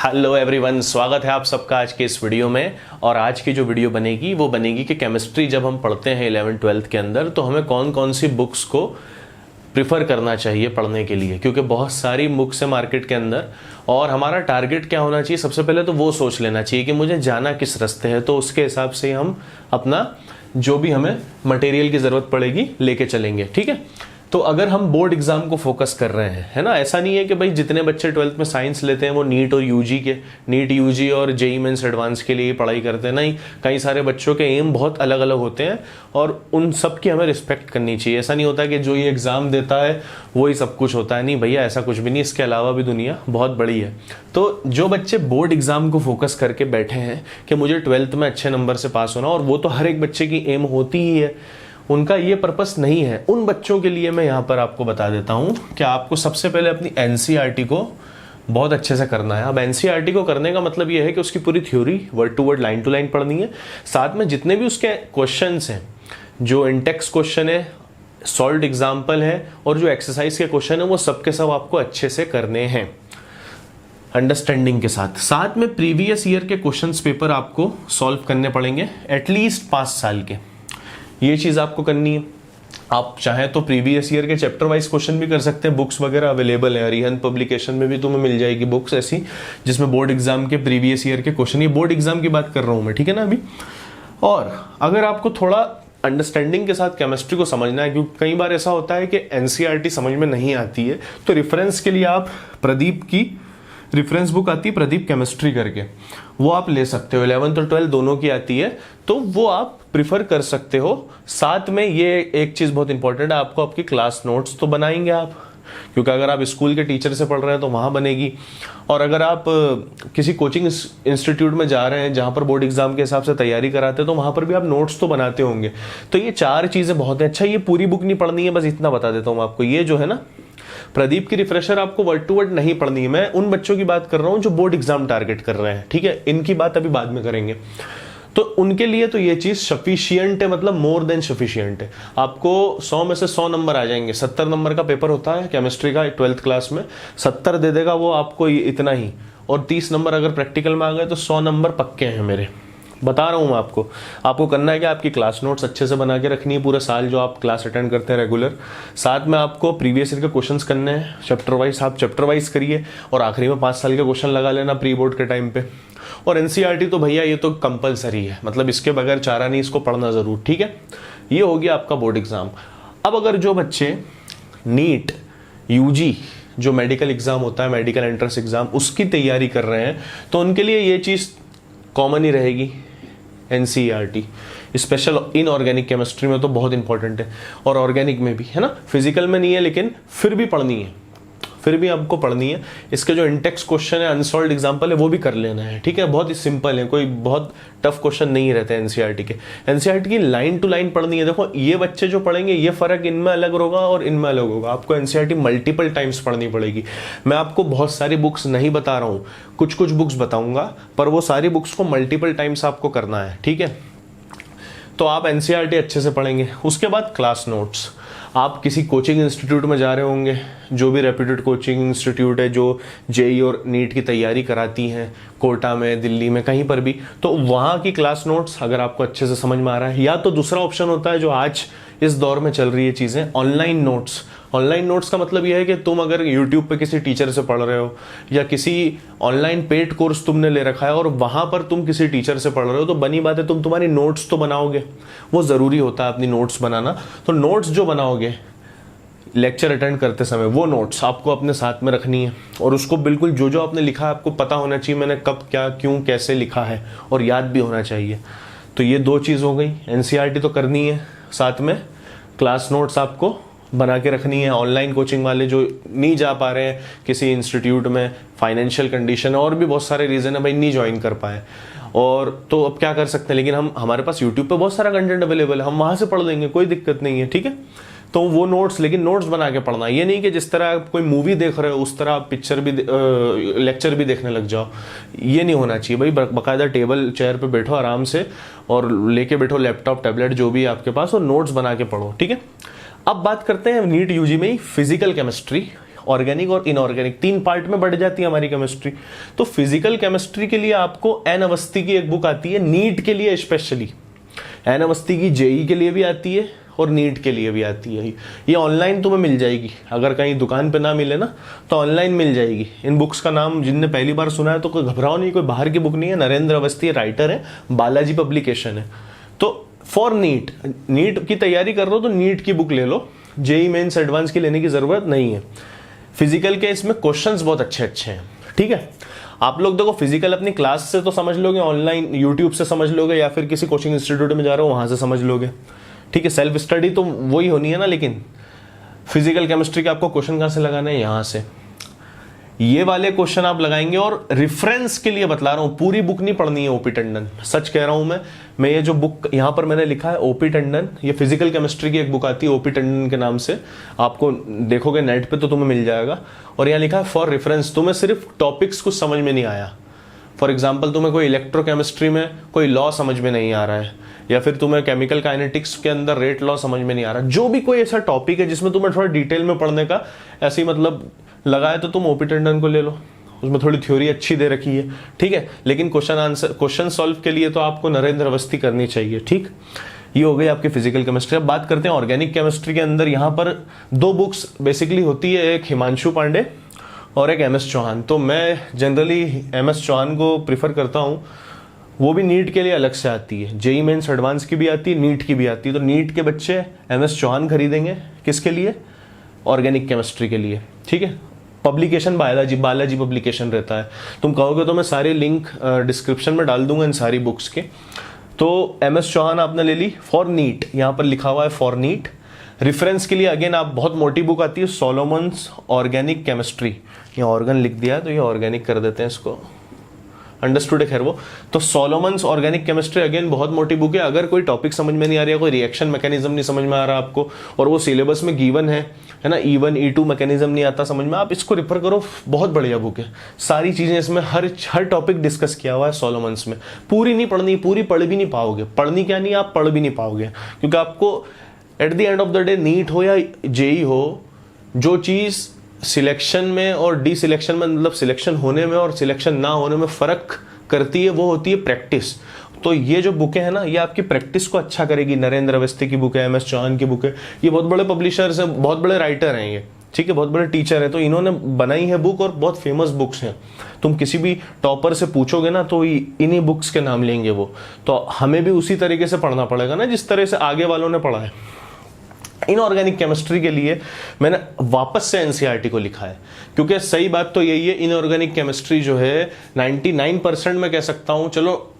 Hello everyone, स्वागत है आप सबका आज के इस वीडियो में। और आज की जो वीडियो बनेगी वो बनेगी कि केमिस्ट्री जब हम पढ़ते हैं 11th-12th के अंदर तो हमें कौन कौन सी बुक्स को प्रिफर करना चाहिए पढ़ने के लिए, क्योंकि बहुत सारी बुक्स है मार्केट के अंदर। और हमारा टारगेट क्या होना चाहिए, सबसे पहले तो वो सोच लेना चाहिए कि मुझे जाना किस रास्ते है, तो उसके हिसाब से हम अपना जो भी हमें मटेरियल की ज़रूरत पड़ेगी लेके चलेंगे। ठीक है, तो अगर हम बोर्ड एग्जाम को फोकस कर रहे हैं, है ना, ऐसा नहीं है कि भाई जितने बच्चे 12th में साइंस लेते हैं वो नीट और यूजी के नीट यूजी और जेई मेंस एडवांस के लिए पढ़ाई करते हैं। नहीं, कई सारे बच्चों के एम बहुत अलग अलग होते हैं और उन सब की हमें रिस्पेक्ट करनी चाहिए। ऐसा नहीं होता कि जो ये एग्ज़ाम देता है वही सब कुछ होता है, नहीं भैया, ऐसा कुछ भी नहीं। इसके अलावा भी दुनिया बहुत बड़ी है। तो जो बच्चे बोर्ड एग्जाम को फोकस करके बैठे हैं कि मुझे 12th में अच्छे नंबर से पास होना, और वो तो हर एक बच्चे की एम होती ही है, उनका ये पर्पस नहीं है, उन बच्चों के लिए मैं यहाँ पर आपको बता देता हूँ कि आपको सबसे पहले अपनी एनसीईआरटी को बहुत अच्छे से करना है। अब एनसीईआरटी को करने का मतलब ये है कि उसकी पूरी theory word to word line to line पढ़नी है, साथ में जितने भी उसके क्वेश्चंस हैं, जो इंटेक्स क्वेश्चन है, सॉल्व्ड एग्जाम्पल है और जो एक्सरसाइज के क्वेश्चन है, वो सबके सब आपको अच्छे से करने हैं अंडरस्टैंडिंग के साथ। साथ में प्रीवियस ईयर के क्वेश्चंस पेपर आपको सॉल्व करने पड़ेंगे, एटलीस्ट 5 साल के। ये चीज़ आपको करनी है। आप चाहें तो प्रीवियस ईयर के चैप्टर वाइज क्वेश्चन भी कर सकते हैं, बुक्स वगैरह अवेलेबल है। अरिहंत पब्लिकेशन में भी तुम्हें मिल जाएगी बुक्स ऐसी जिसमें बोर्ड एग्जाम के प्रीवियस ईयर के क्वेश्चन, ये बोर्ड एग्जाम की बात कर रहा हूँ मैं, ठीक है ना अभी। और अगर आपको थोड़ा अंडरस्टैंडिंग के साथ केमिस्ट्री को समझना है, क्योंकि कई बार ऐसा होता है कि एनसीईआरटी समझ में नहीं आती है, तो रेफरेंस के लिए आप प्रदीप की रेफरेंस बुक आती है, प्रदीप केमिस्ट्री करके, वो आप ले सकते हो। 11th और 12th दोनों की आती है, तो वो आप प्रिफर कर सकते हो। साथ में ये एक चीज़ बहुत इंपॉर्टेंट है, आपको आपकी क्लास नोट्स तो बनाएंगे आप, क्योंकि अगर आप स्कूल के टीचर से पढ़ रहे हैं तो वहाँ बनेगी, और अगर आप किसी कोचिंग इंस्टीट्यूट में जा रहे हैं जहाँ पर बोर्ड एग्जाम के हिसाब से तैयारी कराते हैं तो वहाँ पर भी आप नोट्स तो बनाते होंगे। तो ये 4 चीज़ें बहुत हैं। अच्छा, ये पूरी बुक नहीं पढ़नी है, बस इतना बता देता हूँ आपको। ये जो है ना, प्रदीप की रिफ्रेशर आपको वर्ड टू वर्ड नहीं पढ़नी है। मैं उन बच्चों की बात कर रहा हूं जो बोर्ड एग्जाम टारगेट कर रहे हैं, ठीक है, इनकी बात अभी बाद में करेंगे। तो उनके लिए तो ये चीज सफिशियंट है, मतलब मोर देन सफिशियंट है। आपको 100 में से 100 नंबर आ जाएंगे। 70 नंबर का पेपर होता है केमिस्ट्री का 12th क्लास में, 70 दे देगा वो आपको इतना ही, और 30 नंबर अगर प्रैक्टिकल में आ गए तो 100 नंबर पक्के हैं मेरे। बता रहा हूँ मैं आपको करना है कि आपकी क्लास नोट्स अच्छे से बना के रखनी है पूरे साल जो आप क्लास अटेंड करते हैं रेगुलर। साथ में आपको प्रीवियस ईयर के क्वेश्चंस करने हैं चैप्टर वाइज, आप चैप्टर वाइज करिए, और आखिरी में 5 साल के क्वेश्चन लगा लेना प्री बोर्ड के टाइम पे। और एनसीईआरटी तो भैया ये तो कंपलसरी है, मतलब इसके बगैर चारा नहीं, इसको पढ़ना जरूर, ठीक है। ये हो गया आपका बोर्ड एग्जाम। अब अगर जो बच्चे नीट यूजी जो मेडिकल एग्जाम होता है, मेडिकल एंट्रेंस एग्जाम, उसकी तैयारी कर रहे हैं, तो उनके लिए ये चीज़ कॉमन ही रहेगी, एनसीईआरटी। स्पेशल इनऑर्गेनिक केमिस्ट्री में तो बहुत इंपॉर्टेंट है, और ऑर्गेनिक में भी है ना, फिजिकल में नहीं है लेकिन फिर भी पढ़नी है, फिर भी आपको पढ़नी है। इसके जो इंटेक्स क्वेश्चन है, अनसॉल्व्ड एग्जाम्पल है, वो भी कर लेना है, ठीक है। बहुत ही सिंपल है, कोई बहुत टफ क्वेश्चन नहीं रहते एनसीईआरटी के। एनसीईआरटी की लाइन टू लाइन पढ़नी है। देखो, ये बच्चे जो पढ़ेंगे ये फर्क इनमें अलग होगा और इनमें अलग होगा। आपको एनसीईआरटी मल्टीपल टाइम्स पढ़नी पड़ेगी। मैं आपको बहुत सारी बुक्स नहीं बता रहा हूँ, कुछ कुछ बुक्स बताऊंगा, पर वो सारी बुक्स को मल्टीपल टाइम्स आपको करना है, ठीक है। तो आप एनसीईआरटी अच्छे से पढ़ेंगे। उसके बाद क्लास नोट्स, आप किसी कोचिंग इंस्टीट्यूट में जा रहे होंगे, जो भी रेप्यूटेड कोचिंग इंस्टीट्यूट है जो जेई और नीट की तैयारी कराती हैं, कोटा में, दिल्ली में, कहीं पर भी, तो वहाँ की क्लास नोट्स अगर आपको अच्छे से समझ में आ रहा है, या तो दूसरा ऑप्शन होता है जो आज इस दौर में चल रही है चीज़ें, ऑनलाइन नोट्स। ऑनलाइन नोट्स का मतलब यह है कि तुम अगर यूट्यूब पे किसी टीचर से पढ़ रहे हो, या किसी ऑनलाइन पेड कोर्स तुमने ले रखा है और वहाँ पर तुम किसी टीचर से पढ़ रहे हो, तो बनी बात है तुम तुम्हारी नोट्स तो बनाओगे, वो ज़रूरी होता है अपनी नोट्स बनाना। तो नोट्स जो बनाओगे लेक्चर अटेंड करते समय, वो नोट्स आपको अपने साथ में रखनी है, और उसको बिल्कुल जो जो आपने लिखा है आपको पता होना चाहिए, मैंने कब, क्या, क्यों, कैसे लिखा है, और याद भी होना चाहिए। तो ये 2 चीज़ हो गई। एनसीईआरटी तो करनी है, साथ में क्लास नोट्स आपको बना के रखनी है। ऑनलाइन कोचिंग वाले जो नहीं जा पा रहे हैं किसी इंस्टीट्यूट में, फाइनेंशियल कंडीशन और भी बहुत सारे रीज़न है भाई, नहीं ज्वाइन कर पाए, और तो अब क्या कर सकते हैं, लेकिन हमारे पास यूट्यूब पे बहुत सारा कंटेंट अवेलेबल है, हम वहाँ से पढ़ लेंगे, कोई दिक्कत नहीं है, ठीक है। तो वो नोट्स, लेकिन नोट्स बना के पढ़ना, ये नहीं कि जिस तरह आप कोई मूवी देख रहे हो उस तरह आप पिक्चर भी लेक्चर भी देखने लग जाओ, ये नहीं होना चाहिए भाई। बाकायदा टेबल चेयर पे बैठो आराम से, और लेके बैठो लैपटॉप, टैबलेट, जो भी है आपके पास, और नोट्स बना के पढ़ो, ठीक है। अब बात करते हैं नीट यूजी में ही फिजिकल केमिस्ट्री ऑर्गेनिक और इनऑर्गेनिक, 3 पार्ट में बढ़ जाती है हमारी केमिस्ट्री। तो फिजिकल केमिस्ट्री के लिए आपको एन अवस्थी की एक बुक आती है नीट के लिए स्पेशली, एन अवस्थी की जेई के लिए भी आती है और नीट के लिए भी आती है। ये ऑनलाइन तुम्हें मिल जाएगी, अगर कहीं दुकान पे ना मिले ना तो ऑनलाइन मिल जाएगी। इन बुक्स का नाम जिनने पहली बार सुना है तो कोई घबराओ नहीं, कोई बाहर की बुक नहीं है, नरेंद्र अवस्थी राइटर है, बालाजी पब्लिकेशन है। तो फॉर नीट, नीट की तैयारी कर रहे हो तो नीट की बुक ले लो, जेई मेंस एडवांस की लेने की जरूरत नहीं है। फिजिकल के इसमें क्वेश्चंस बहुत अच्छे अच्छे हैं, ठीक है। आप लोग देखो फिजिकल अपनी क्लास से तो समझ लोगे, ऑनलाइन यूट्यूब से समझ लोगे, या फिर किसी कोचिंग इंस्टीट्यूट में जा रहे हो वहां से समझ लोगे, ठीक है। सेल्फ स्टडी तो वही होनी है ना, लेकिन फिजिकल केमिस्ट्री के आपको क्वेश्चन कहां से लगाना है, यहां से ये वाले क्वेश्चन आप लगाएंगे। और रेफरेंस के लिए बतला रहा हूं, पूरी बुक नहीं पढ़नी है ओपी टंडन, सच कह रहा हूं मैं ये जो बुक यहां पर मैंने लिखा है ओपी टंडन, ये फिजिकल केमिस्ट्री की एक बुक आती है ओपी टंडन के नाम से, आपको देखोगे नेट पे तो तुम्हें मिल जाएगा। और यहां लिखा है फॉर रेफरेंस, तुम्हें सिर्फ टॉपिक्स कुछ समझ में नहीं आया, फॉर एग्जाम्पल तुम्हें कोई इलेक्ट्रोकेमिस्ट्री में कोई लॉ समझ में नहीं आ रहा है, या फिर तुम्हें केमिकल काइनेटिक्स के अंदर रेट लॉ समझ में नहीं आ रहा, जो भी कोई ऐसा टॉपिक है जिसमें तुम्हें थोड़ा डिटेल में पढ़ने का ऐसे ही मतलब लगा है, तो तुम ओपी टंडन को ले लो, उसमें थोड़ी थ्योरी अच्छी दे रखी है, ठीक है। लेकिन क्वेश्चन सॉल्व के लिए तो आपको नरेंद्र अवस्थी करनी चाहिए, ठीक। ये हो गई आपकी फिजिकल केमिस्ट्री। अब बात करते हैं ऑर्गेनिक केमिस्ट्री के अंदर। यहाँ पर 2 बुक्स बेसिकली होती है, एक हिमांशु पांडे और एक एम एस चौहान। तो मैं जनरली एम एस चौहान को प्रिफर करता हूँ, वो भी नीट के लिए अलग से आती है, जेई मेंस एडवांस की भी आती है, नीट की भी आती है। तो नीट के बच्चे एम एस चौहान खरीदेंगे, किसके लिए, ऑर्गेनिक केमिस्ट्री के लिए, ठीक है। पब्लिकेशन बालाजी पब्लिकेशन रहता है। तुम कहोगे तो मैं सारे लिंक डिस्क्रिप्शन में डाल दूंगा इन सारी बुक्स के। तो एम एस चौहान आपने ले ली फॉर नीट, यहाँ पर लिखा हुआ है फॉर नीट। रेफरेंस के लिए अगेन आप बहुत मोटी बुक आती है सोलोमन्स ऑर्गेनिक केमिस्ट्री, यहाँ ऑर्गन लिख दिया तो ये ऑर्गेनिक कर देते हैं इसको, अंडरस्टूड है खैर वो। तो सोलोमन्स ऑर्गेनिक केमिस्ट्री अगेन बहुत मोटी बुक है, अगर कोई टॉपिक समझ में नहीं आ रही है, कोई रिएक्शन मैकेनिज्म नहीं समझ में आ रहा आपको, और वो सिलेबस में गिवन है ना, E1 E2 मैकेनिज्म नहीं आता समझ में, आप इसको रेफर करो, बहुत बढ़िया बुक है। सारी चीजें इसमें हर टॉपिक डिस्कस किया हुआ है सोलोमन्स में। पूरी नहीं पढ़नी, पूरी पढ़ भी नहीं पाओगे, पढ़नी क्या नहीं, आप पढ़ भी नहीं पाओगे, क्योंकि आपको at the end of the day NEET हो या जेई हो, जो चीज सिलेक्शन में और डी सिलेक्शन में, मतलब सिलेक्शन होने में और सिलेक्शन ना होने में फर्क करती है, वो होती है प्रैक्टिस। तो ये जो बुकें हैं ना, ये आपकी प्रैक्टिस को अच्छा करेगी। नरेंद्र अवस्थी की बुक है, एम एस चौहान की बुक है, ये बहुत बड़े पब्लिशर्स हैं, बहुत बड़े राइटर हैं ये, ठीक है, बहुत बड़े टीचर हैं, तो इन्होंने बनाई है बुक और बहुत फेमस बुक्स हैं। तुम किसी भी टॉपर से पूछोगे ना तो इन्हीं बुक्स के नाम लेंगे वो। तो हमें भी उसी तरीके से पढ़ना पड़ेगा ना जिस तरह से आगे वालों ने पढ़ा है। इनऑर्गेनिक केमिस्ट्री के लिए मैंने वापस से एनसीईआरटी को लिखा है, क्योंकि सही बात तो यही है, इनऑर्गेनिक केमिस्ट्री जो है 99% मैं कह सकता हूं, चलो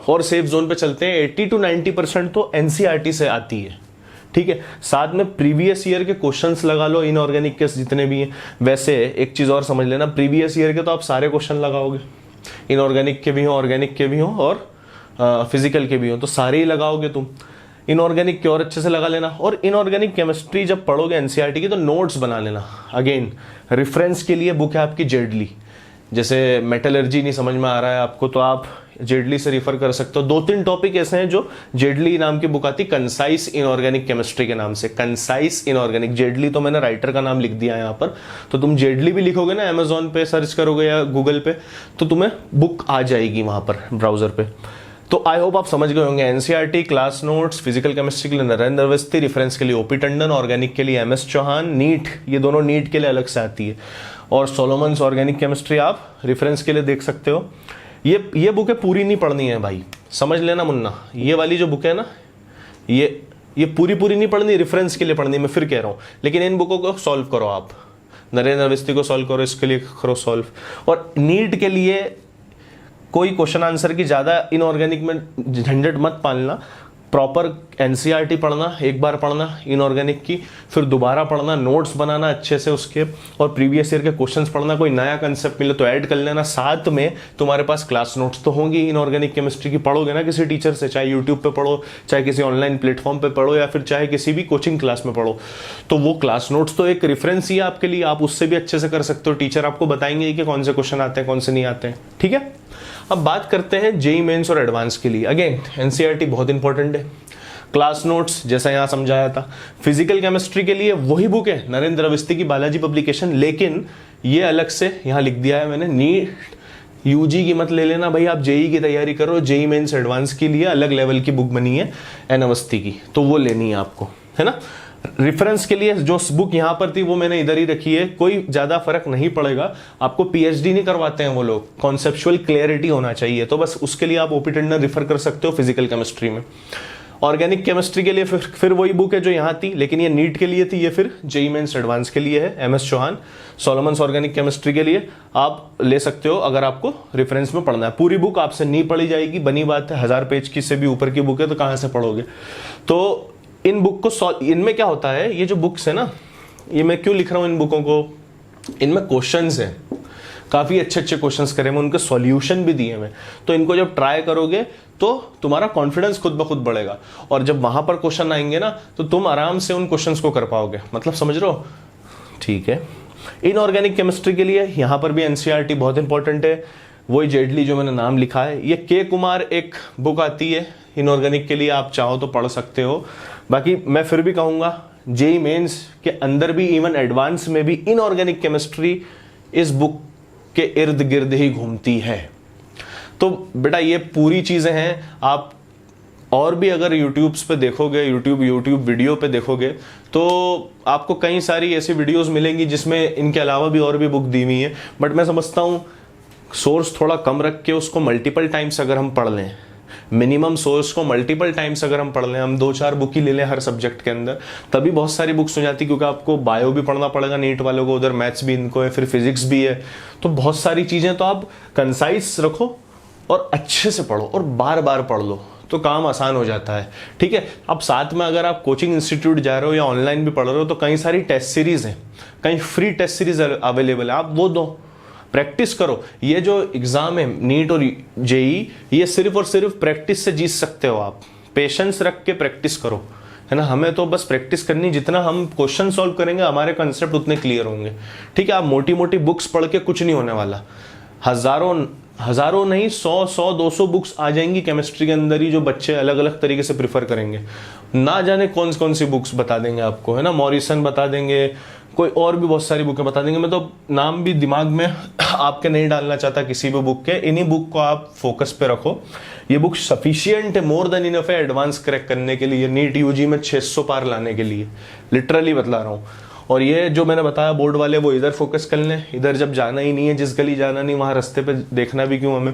और सेफ जोन पे चलते हैं, 80 to 90% तो एनसीईआरटी से आती है, ठीक है। साथ में प्रीवियस ईयर के क्वेश्चंस लगा लो, इनऑर्गेनिक के जितने भी हैं। वैसे एक चीज और समझ लेना, प्रीवियस ईयर के तो आप सारे क्वेश्चन लगाओगे, इनऑर्गेनिक के भी हो, ऑर्गेनिक के भी हो और फिजिकल के भी हो, तो सारे ही लगाओगे तुम। इनऑर्गेनिक के और अच्छे से लगा लेना। और इनऑर्गेनिक केमिस्ट्री जब पढ़ोगे एनसीईआरटी की तो नोट्स बना लेना। अगेन रेफरेंस के लिए बुक है आपकी जेडली, जैसे मेटलर्जी नहीं समझ में आ रहा है आपको तो आप जेडली से रिफर कर सकते हो। 2-3 टॉपिक ऐसे हैं जो जेडली नाम की बुक आती, कंसाइज इनऑर्गेनिक केमिस्ट्री के नाम से, कंसाइज इनऑर्गेनिक। जेडली तो मैंने राइटर का नाम लिख दिया है यहाँ पर, तो तुम जेडली भी लिखोगे ना, अमेजोन पे सर्च करोगे या गूगल पे, तो तुम्हें बुक आ जाएगी वहां पर ब्राउजर पे। तो आई होप आप समझ गए होंगे। NCERT, class notes, physical chemistry के लिए नरेंद्र अवस्थी, रेफरेंस के लिए ओपी टंडन, ऑर्गेनिक के लिए एम एस चौहान, नीट, ये दोनों नीट के लिए अलग से आती है। और सोलोमन्स ऑर्गेनिक केमिस्ट्री आप रेफरेंस के लिए देख सकते हो। ये बुकें पूरी नहीं पढ़नी है भाई, समझ लेना मुन्ना, ये वाली जो बुक है ना, ये पूरी नहीं पढ़नी, रेफरेंस के लिए पढ़नी, मैं फिर कह रहा हूँ। लेकिन इन बुकों को सॉल्व करो आप, नरेंद्र अवस्थी को सॉल्व करो, इसके लिए करो सॉल्व। और नीट के लिए कोई क्वेश्चन आंसर की ज्यादा इनऑर्गेनिक में झंझट मत पालना, प्रॉपर एनसीईआरटी पढ़ना, एक बार पढ़ना इनऑर्गेनिक की, फिर दोबारा पढ़ना, नोट्स बनाना अच्छे से उसके, और प्रीवियस ईयर के क्वेश्चंस पढ़ना। कोई नया कंसेप्ट मिले तो ऐड कर लेना। साथ में तुम्हारे पास क्लास नोट्स तो होंगी इनऑर्गेनिक केमिस्ट्री की, पढ़ोगे ना किसी टीचर से, चाहे यूट्यूब पे पढ़ो, चाहे किसी ऑनलाइन प्लेटफॉर्म पे पढ़ो, या फिर चाहे किसी भी कोचिंग क्लास में पढ़ो, तो वो क्लास नोट्स तो एक रेफरेंस ही है आपके लिए, आप उससे भी अच्छे से कर सकते हो। टीचर आपको बताएंगे कि कौन से क्वेश्चन आते हैं, कौन से नहीं आते हैं, ठीक है। अब बात करते हैं जेई मेंस और एडवांस के लिए। अगेन एनसीईआरटी बहुत इंपॉर्टेंट है, क्लास नोट्स जैसा यहाँ समझाया था। फिजिकल केमिस्ट्री के लिए वही बुक है, नरेंद्र अवस्थी की बालाजी पब्लिकेशन, लेकिन ये अलग से यहाँ लिख दिया है मैंने, नीट यूजी की मत ले लेना भाई, आप जेई की तैयारी करो, जेई मेंस एडवांस के लिए अलग लेवल की बुक बनी है एन अवस्थी की, तो वो लेनी है आपको, है ना। रेफरेंस के लिए जो बुक यहां पर थी वो मैंने इधर ही रखी है, कोई ज्यादा फर्क नहीं पड़ेगा आपको, पीएचडी नहीं करवाते हैं वो लोग, कॉन्सेप्चुअल क्लैरिटी होना चाहिए, तो बस उसके लिए आप ओपी टंडन रेफर कर सकते हो फिजिकल केमिस्ट्री में। ऑर्गेनिक केमिस्ट्री के लिए फिर वही बुक है जो यहाँ थी, लेकिन ये नीट के लिए थी, ये फिर जेई मेंस एडवांस के लिए है, MS Chauhan Solomons organic chemistry के लिए आप ले सकते हो अगर आपको रेफरेंस में पढ़ना है। पूरी बुक आपसे नहीं पढ़ी जाएगी, बनी बात है, 1000 पेज की से भी ऊपर की बुक है, तो कहाँ से पढ़ोगे। तो इन बुक को इनमें क्या होता है, ये जो बुक्स है ना, ये मैं क्यों लिख रहा हूँ इन बुकों को, इनमें क्वेश्चंस हैं, काफ़ी अच्छे अच्छे क्वेश्चंस करे मैं, उनके सॉल्यूशन भी दिए मैं, तो इनको जब ट्राई करोगे तो तुम्हारा कॉन्फिडेंस खुद ब खुद बढ़ेगा, और जब वहां पर क्वेश्चन आएंगे ना तो तुम आराम से उन क्वेश्चंस को कर पाओगे, मतलब समझ रहे हो, ठीक है। इनऑर्गेनिक केमिस्ट्री के लिए यहाँ पर भी एनसीईआरटी बहुत इंपॉर्टेंट है, वही जेडली जो मैंने नाम लिखा है, ये के कुमार एक बुक आती है इनऑर्गेनिक के लिए, आप चाहो तो पढ़ सकते हो। बाकी मैं फिर भी कहूँगा जेई मेंस के अंदर भी, इवन एडवांस में भी, इनऑर्गेनिक केमिस्ट्री इस बुक के इर्द गिर्द ही घूमती है। तो बेटा ये पूरी चीज़ें हैं, आप और भी अगर यूट्यूब्स पे देखोगे, यूट्यूब वीडियो पे देखोगे, तो आपको कई सारी ऐसी वीडियोस मिलेंगी जिसमें इनके अलावा भी और भी बुक दी हुई है, बट मैं समझता हूँ सोर्स थोड़ा कम रख के उसको मल्टीपल टाइम्स अगर हम पढ़ लें, मिनिमम सोर्स को मल्टीपल टाइम्स अगर हम पढ़ लें, हम 2-4 बुक ही ले लें हर सब्जेक्ट के अंदर, तभी बहुत सारी बुक्स हो जाती, क्योंकि आपको बायो भी पढ़ना पड़ेगा नीट वालों को, उधर मैथ्स भी इनको है, फिर फिजिक्स भी है, तो बहुत सारी चीज़ें, तो आप कंसाइज रखो और अच्छे से पढ़ो और बार बार पढ़ लो, तो काम आसान हो जाता है, ठीक है। अब साथ में अगर आप कोचिंग इंस्टीट्यूट जा रहे हो या ऑनलाइन भी पढ़ रहे हो, तो कई सारी टेस्ट सीरीज हैं, कई फ्री टेस्ट सीरीज अवेलेबल है, आप वो दो, प्रैक्टिस करो। ये जो एग्जाम है नीट और जेई, ये सिर्फ और सिर्फ प्रैक्टिस से जीत सकते हो आप, पेशेंस रख के प्रैक्टिस करो, है ना। हमें तो बस प्रैक्टिस करनी, जितना हम क्वेश्चन सॉल्व करेंगे हमारे कंसेप्ट उतने क्लियर होंगे, ठीक है। आप मोटी मोटी बुक्स पढ़ के कुछ नहीं होने वाला, हजारों नहीं 100-200 बुक्स आ जाएंगी केमिस्ट्री के अंदर ही, जो बच्चे अलग अलग तरीके से प्रिफर करेंगे, ना जाने कौन कौन सी बुक्स बता देंगे आपको, है ना, मॉरिसन बता देंगे, कोई और भी बहुत सारी बुकें बता देंगे, मैं तो नाम भी दिमाग में आपके नहीं डालना चाहता किसी भी बुक के, इन्हीं बुक को आप फोकस पे रखो, ये बुक सफिशिएंट है, मोर देन इनफ है एडवांस क्रैक करने के लिए, नीट यूजी में 600 पार लाने के लिए, लिटरली बतला रहा हूँ। और ये जो मैंने बताया बोर्ड वाले, वो इधर फोकस कर लें, इधर जब जाना ही नहीं है, जिस गली जाना नहीं वहाँ रास्ते पे देखना भी क्यों हमें,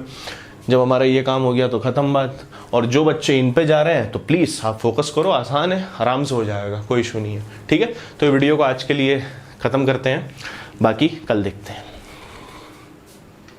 जब हमारा ये काम हो गया तो खत्म बात। और जो बच्चे इन पे जा रहे हैं तो प्लीज़ आप फोकस करो, आसान है, आराम से हो जाएगा, कोई इशू नहीं है, ठीक है। तो वीडियो को आज के लिए ख़त्म करते हैं, बाकी कल देखते हैं।